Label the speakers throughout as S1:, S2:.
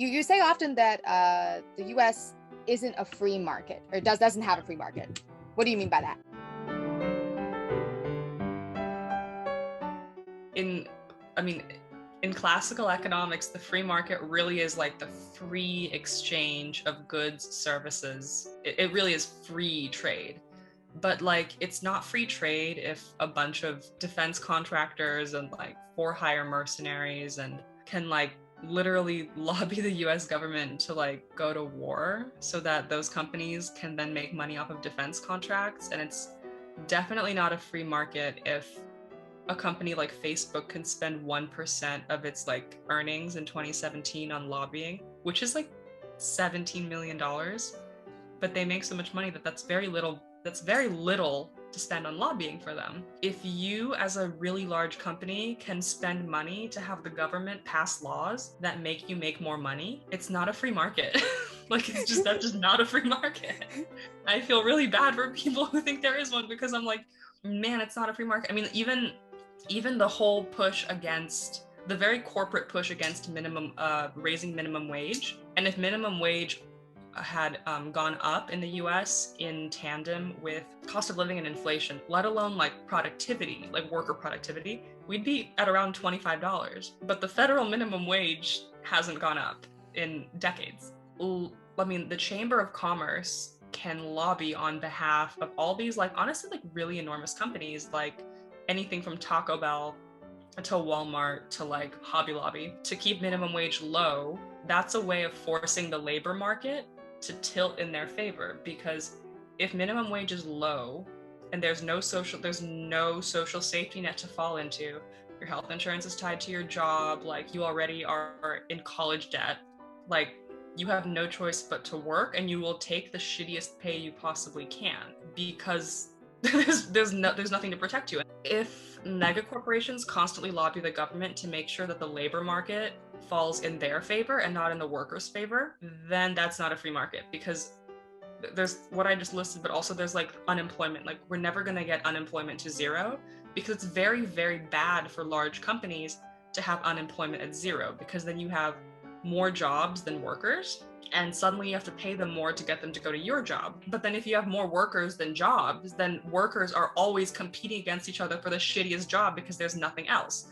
S1: You say often that the U.S. isn't a free market, or doesn't have a free market. What do you mean by that?
S2: In classical economics, the free market really is like the free exchange of goods, services. It really is free trade. But like, it's not free trade if a bunch of defense contractors and like for-hire mercenaries and can like literally lobby the US government to like go to war so that those companies can then make money off of defense contracts. And it's definitely not a free market if a company like Facebook can spend 1% of its like earnings in 2017 on lobbying, which is like $17 million. But they make so much money that that's very little to spend on lobbying for them. If you as a really large company can spend money to have the government pass laws that make you make more money, it's not a free market. Like, that's just not a free market. I feel really bad for people who think there is one, because I'm like, man, it's not a free market. I mean, even the whole push against the very corporate push against raising minimum wage. And if minimum wage had gone up in the US in tandem with cost of living and inflation, let alone like productivity, like worker productivity, we'd be at around $25. But the federal minimum wage hasn't gone up in decades. I mean, the Chamber of Commerce can lobby on behalf of all these, like, honestly, like really enormous companies, like anything from Taco Bell to Walmart to like Hobby Lobby, to keep minimum wage low. That's a way of forcing the labor market to tilt in their favor, because if minimum wage is low and there's no social safety net to fall into, your health insurance is tied to your job, like you already are in college debt, like you have no choice but to work, and you will take the shittiest pay you possibly can, because there's nothing to protect you. If mega corporations constantly lobby the government to make sure that the labor market falls in their favor and not in the workers' favor, then that's not a free market, because there's what I just listed, but also there's like unemployment. Like, we're never going to get unemployment to zero, because it's very, very bad for large companies to have unemployment at zero, because then you have more jobs than workers, and suddenly you have to pay them more to get them to go to your job. But then if you have more workers than jobs, then workers are always competing against each other for the shittiest job, because there's nothing else.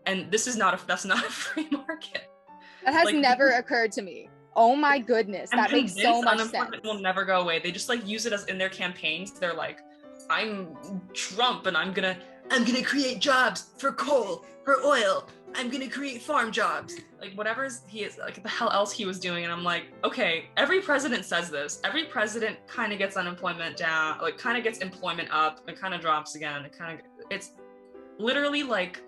S2: And that's not a free market.
S1: That has never occurred to me. Oh my goodness, that makes so much sense.
S2: Unemployment will never go away. They just like use it as in their campaigns. They're like, I'm Trump and I'm gonna create jobs for coal, for oil. I'm gonna create farm jobs. Like, whatever he is, like, the hell else he was doing. And I'm like, okay, every president says this. Every president kind of gets unemployment down, like kind of gets employment up, and kind of drops again. It's literally like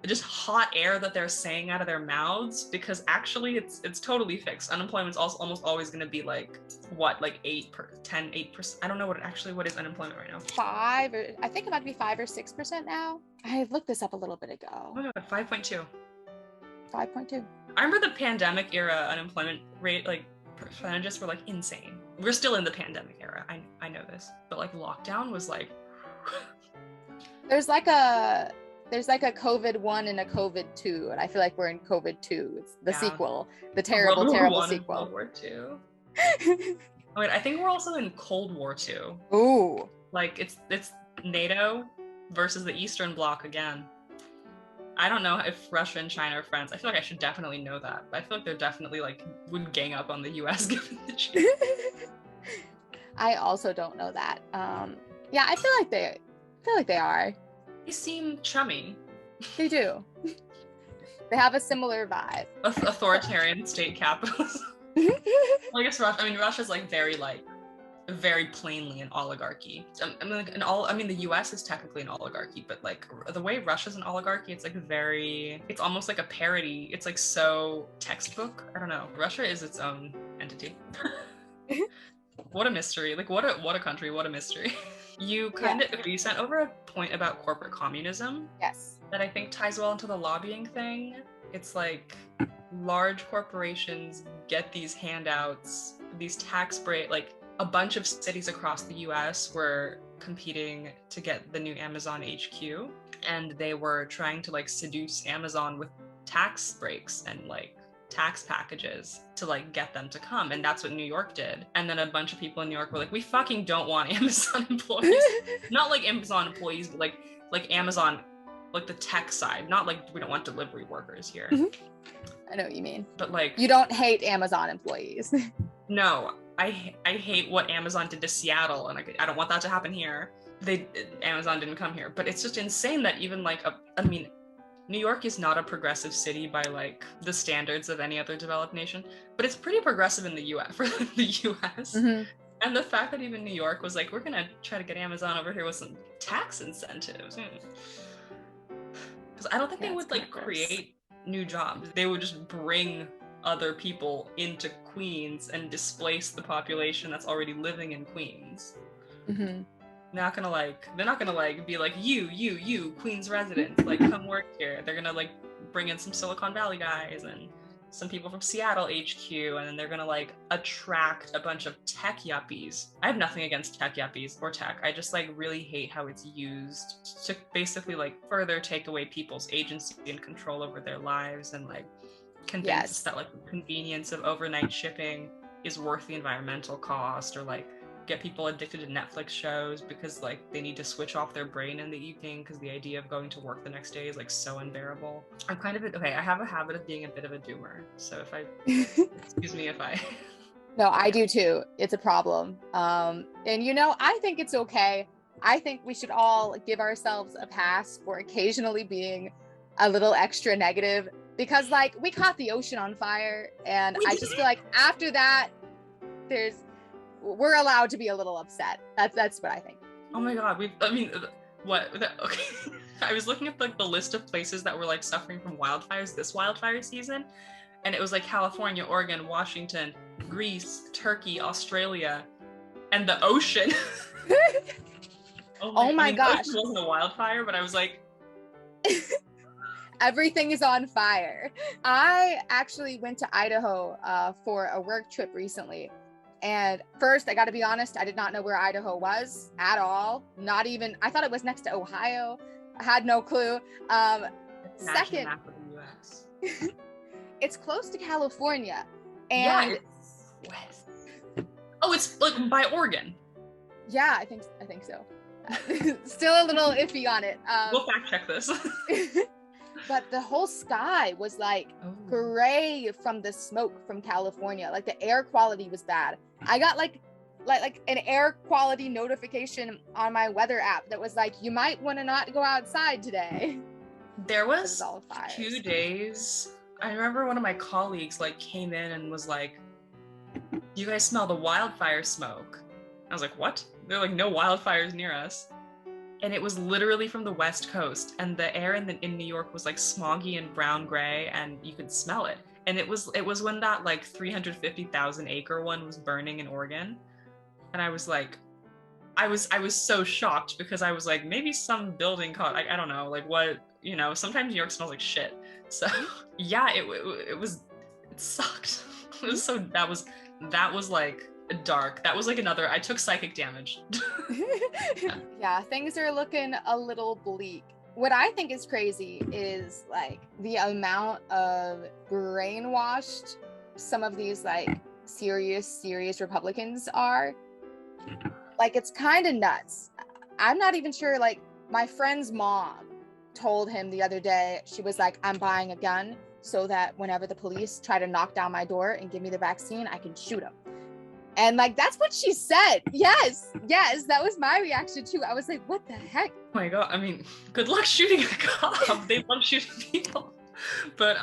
S2: just hot air that they're saying out of their mouths, because actually it's totally fixed. Unemployment's also almost always going to be like, what, like 8%. I don't know what is unemployment right now.
S1: I think it might be 5 or 6% now. I looked this up a little bit ago.
S2: Oh my God, 5.2.
S1: 5.2.
S2: I remember the pandemic era unemployment rate, like percentages were like insane. We're still in the pandemic era. I know this, but like lockdown was like.
S1: There's like a COVID-1 and a COVID-2, and I feel like we're in COVID-2. It's the sequel, the terrible sequel.
S2: World War II. Oh wait, I think we're also in Cold War II.
S1: Ooh. Like
S2: it's NATO versus the Eastern Bloc again. I don't know if Russia and China are friends. I feel like I should definitely know that. But I feel like they're definitely like would gang up on the US given the chance.
S1: I also don't know that. Yeah, I feel like they are.
S2: They seem chummy.
S1: They do. They have a similar vibe.
S2: Authoritarian state capitalism. Well, I guess Russia's like very plainly an oligarchy. The US is technically an oligarchy, but like the way Russia's an oligarchy, it's like it's almost like a parody. It's like so textbook. I don't know. Russia is its own entity. What a mystery. Like what a country, what a mystery. You sent over a point about corporate communism.
S1: Yes.
S2: That I think ties well into the lobbying thing. It's like large corporations get these handouts, these tax break, like a bunch of cities across the US were competing to get the new Amazon HQ, and they were trying to like seduce Amazon with tax breaks and like tax packages to like get them to come. And that's what New York did. And then a bunch of people in New York were like, we fucking don't want Amazon employees. Not like Amazon employees, but like Amazon, like the tech side, not like we don't want delivery workers here.
S1: I know what you mean.
S2: But like,
S1: you don't hate Amazon employees.
S2: No, I hate what Amazon did to Seattle, and I don't want that to happen here. Amazon didn't come here, but it's just insane that even like New York is not a progressive city by like the standards of any other developed nation, but it's pretty progressive in the U.S. for the U.S.
S1: Mm-hmm.
S2: And the fact that even New York was like, we're gonna try to get Amazon over here with some tax incentives, because I don't think they would like create new jobs. They would just bring other people into Queens and displace the population that's already living in Queens.
S1: Mm-hmm.
S2: They're not gonna be like, you Queens residents, like come work here. They're gonna like bring in some Silicon Valley guys and some people from Seattle HQ, and then they're gonna like attract a bunch of tech yuppies. I have nothing against tech yuppies or tech. I just like really hate how it's used to basically like further take away people's agency and control over their lives, and like convince us that like the convenience of overnight shipping is worth the environmental cost, or like get people addicted to Netflix shows because like they need to switch off their brain in the evening because the idea of going to work the next day is like so unbearable. I'm kind of I have a habit of being a bit of a doomer, so if I excuse me if I
S1: No, I do too. It's a problem. And I think it's okay. I think we should all give ourselves a pass for occasionally being a little extra negative, because like we caught the ocean on fire, and I just feel like after that we're allowed to be a little upset. That's what I think.
S2: Oh my god, okay. I was looking at like the list of places that were like suffering from wildfires this wildfire season, and it was like California, Oregon, Washington, Greece, Turkey, Australia, and the ocean.
S1: Oh my gosh.
S2: The ocean wasn't a wildfire, but I was like
S1: everything is on fire. I actually went to Idaho for a work trip recently. And first, I got to be honest, I did not know where Idaho was at all. Not even, I thought it was next to Ohio. I had no clue. Second,
S2: map of the US.
S1: It's close to California. And
S2: yeah, it's west. Oh, it's like by Oregon.
S1: Yeah, I think so. Still a little iffy on it.
S2: We'll fact check this.
S1: But the whole sky was like gray from the smoke from California. Like the air quality was bad. I got like an air quality notification on my weather app that was like, you might want to not go outside today.
S2: There was 2 days. I remember one of my colleagues like came in and was like, you guys smell the wildfire smoke. I was like, what? There are like no wildfires near us. And it was literally from the West Coast, and the air in New York was like smoggy and brown gray, and you could smell it. And it was when that like 350,000 acre one was burning in Oregon, and I was like, I was so shocked, because I was like, maybe some building caught. I don't know, like what, sometimes New York smells like shit. So yeah, it sucked. It was so that was like dark. That was like another, I took psychic damage.
S1: Yeah, things are looking a little bleak. What I think is crazy is like the amount of brainwashed some of these like serious Republicans are. Like, it's kind of nuts. I'm not even sure, like my friend's mom told him the other day, she was like, I'm buying a gun so that whenever the police try to knock down my door and give me the vaccine, I can shoot them. And like, that's what she said. Yes, that was my reaction too. I was like, what the heck?
S2: Oh my god, I mean, good luck shooting a cop. They love shooting people. But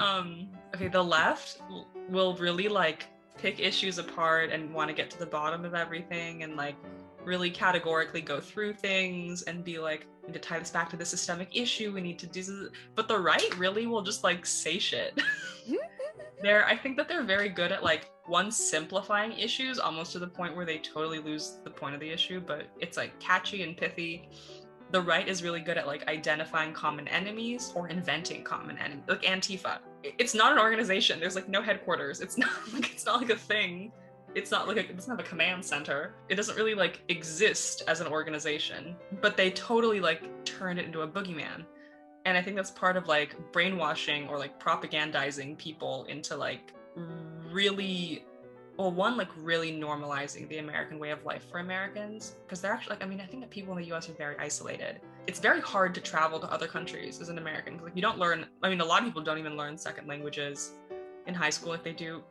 S2: okay, the left will really like pick issues apart and want to get to the bottom of everything, and like really categorically go through things and be like, we need to tie this back to the systemic issue, we need to do this. But the right really will just like say shit. I think that they're very good at like simplifying issues almost to the point where they totally lose the point of the issue, but it's like catchy and pithy. The right is really good at like identifying common enemies or inventing common enemies, like Antifa. It's not an organization. There's like no headquarters. It's not like a thing. It's not like it doesn't have a command center. It doesn't really like exist as an organization, but they totally like turned it into a boogeyman. And I think that's part of like brainwashing or like propagandizing people into like really, well, one, like really normalizing the American way of life for Americans, because they're actually like, I mean, I think that people in the US are very isolated. It's very hard to travel to other countries as an American, because like you don't learn, I mean, a lot of people don't even learn second languages in high school. Like they do,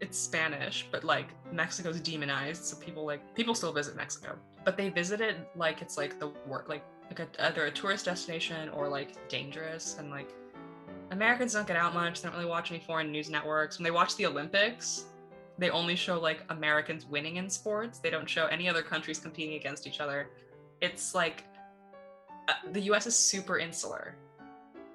S2: it's Spanish, but like Mexico's demonized, so people still visit Mexico, but they visit it like it's like the work, like either a tourist destination or like dangerous. And like Americans don't get out much. They don't really watch any foreign news networks. When they watch the Olympics, they only show like Americans winning in sports. They don't show any other countries competing against each other. It's like the US is super insular.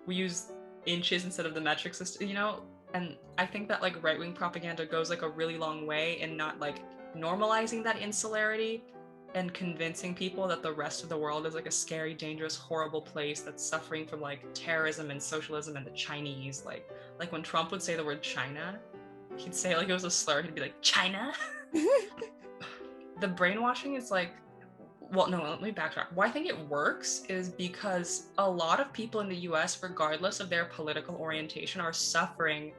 S2: We use inches instead of the metric system, you know? And I think that like right-wing propaganda goes like a really long way in not like normalizing that insularity and convincing people that the rest of the world is like a scary, dangerous, horrible place that's suffering from like terrorism and socialism and the Chinese. Like when Trump would say the word China, he'd say like it was a slur. He'd be like, China? The brainwashing is like, well, no, let me backtrack. Why I think it works is because a lot of people in the US, regardless of their political orientation, are suffering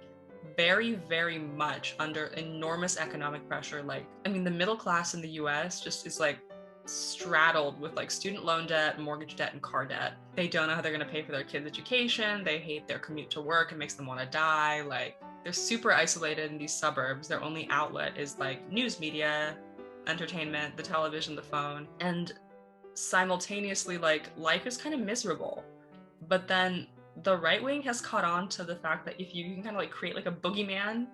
S2: very, very much under enormous economic pressure. Like, I mean, the middle class in the US just is like straddled with like student loan debt, mortgage debt, and car debt. They don't know how they're going to pay for their kids' education. They hate their commute to work. It makes them want to die. Like, they're super isolated in these suburbs. Their only outlet is like news media, entertainment, the television, the phone, and simultaneously like life is kind of miserable. But then the right wing has caught on to the fact that if you can kind of like create like a boogeyman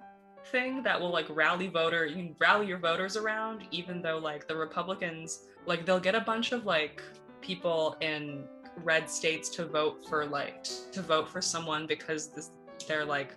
S2: thing that will like you can rally your voters around, even though like the Republicans, like they'll get a bunch of like people in red states to vote for someone because they're like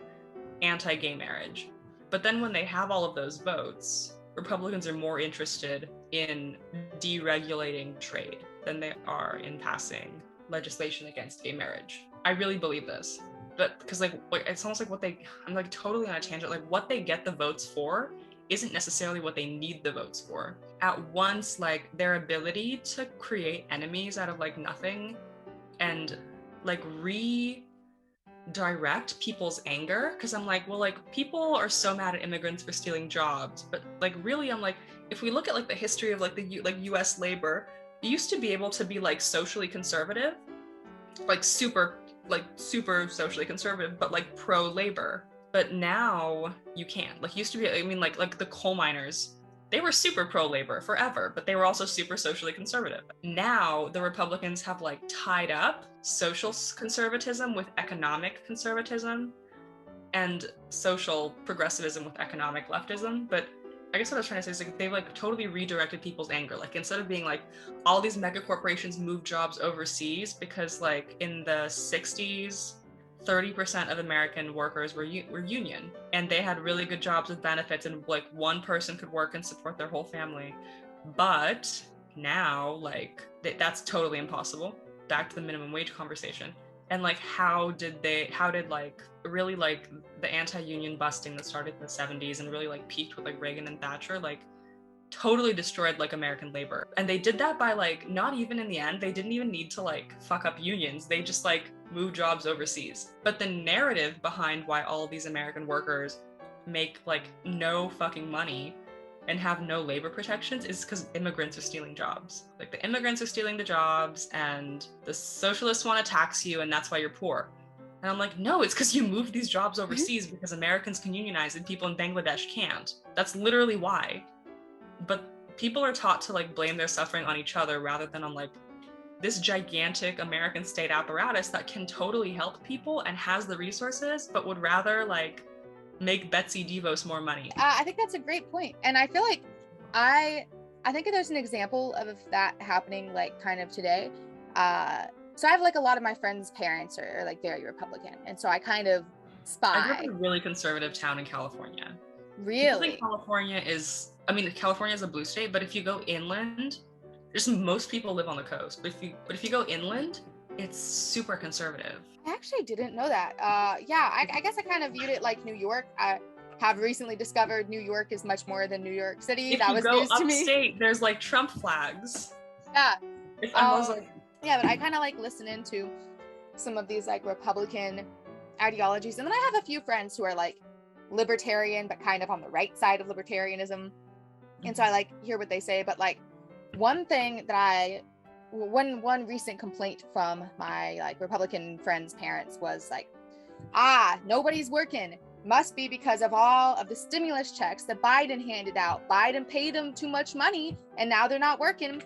S2: anti-gay marriage. But then when they have all of those votes, Republicans are more interested in deregulating trade than they are in passing legislation against gay marriage. I really believe this. But because like it's almost like I'm like totally on a tangent, like what they get the votes for isn't necessarily what they need the votes for. At once, like their ability to create enemies out of like nothing and like redirect people's anger, because I'm like, well, like people are so mad at immigrants for stealing jobs, but like really I'm like, if we look at like the history of like the US labor, it used to be able to be like socially conservative, like super socially conservative, but like pro labor. But now you can't. Like used to be, I mean, like the coal miners, they were super pro labor forever, but they were also super socially conservative. Now the Republicans have like tied up social conservatism with economic conservatism and social progressivism with economic leftism. But I guess what I was trying to say is like they've like totally redirected people's anger. Like instead of being like all these mega corporations move jobs overseas, because like in the 60s, 30% of American workers were union, and they had really good jobs with benefits, and like one person could work and support their whole family. But now like that's totally impossible. Back to the minimum wage conversation. And like how did like really like the anti-union busting that started in the 70s and really like peaked with like Reagan and Thatcher, like totally destroyed like American labor. And they did that by like not even in the end, they didn't even need to like fuck up unions. They just like move jobs overseas. But the narrative behind why all of these American workers make like no fucking money and have no labor protections is because immigrants are stealing jobs. Like the immigrants are stealing the jobs and the socialists want to tax you and that's why you're poor. And I'm like, no, it's because you moved these jobs overseas because Americans can unionize and people in Bangladesh can't. That's literally why. But people are taught to like blame their suffering on each other rather than on like this gigantic American state apparatus that can totally help people and has the resources, but would rather like make Betsy DeVos more money.
S1: I think that's a great point. And I feel like I think there's an example of that happening like kind of today. So I have like a lot of my friends' parents are like very Republican. And so I kind of spy.
S2: I grew up in a really conservative town in California.
S1: Really?
S2: I think California is a blue state, but if you go inland, just most people live on the coast. But if you go inland, it's super conservative.
S1: I actually didn't know that. Yeah, I guess I kind of viewed it like New York. I have recently discovered New York is much more than New York City. That was news to me.
S2: Upstate, there's like Trump flags.
S1: Yeah.
S2: I was like,
S1: yeah, but I kind of like listen into some of these like Republican ideologies, and then I have a few friends who are like libertarian, but kind of on the right side of libertarianism. And so I like hear what they say. But like one recent complaint from my like Republican friends' parents was like, nobody's working. Must be because of all of the stimulus checks that Biden handed out. Biden paid them too much money and now they're not working.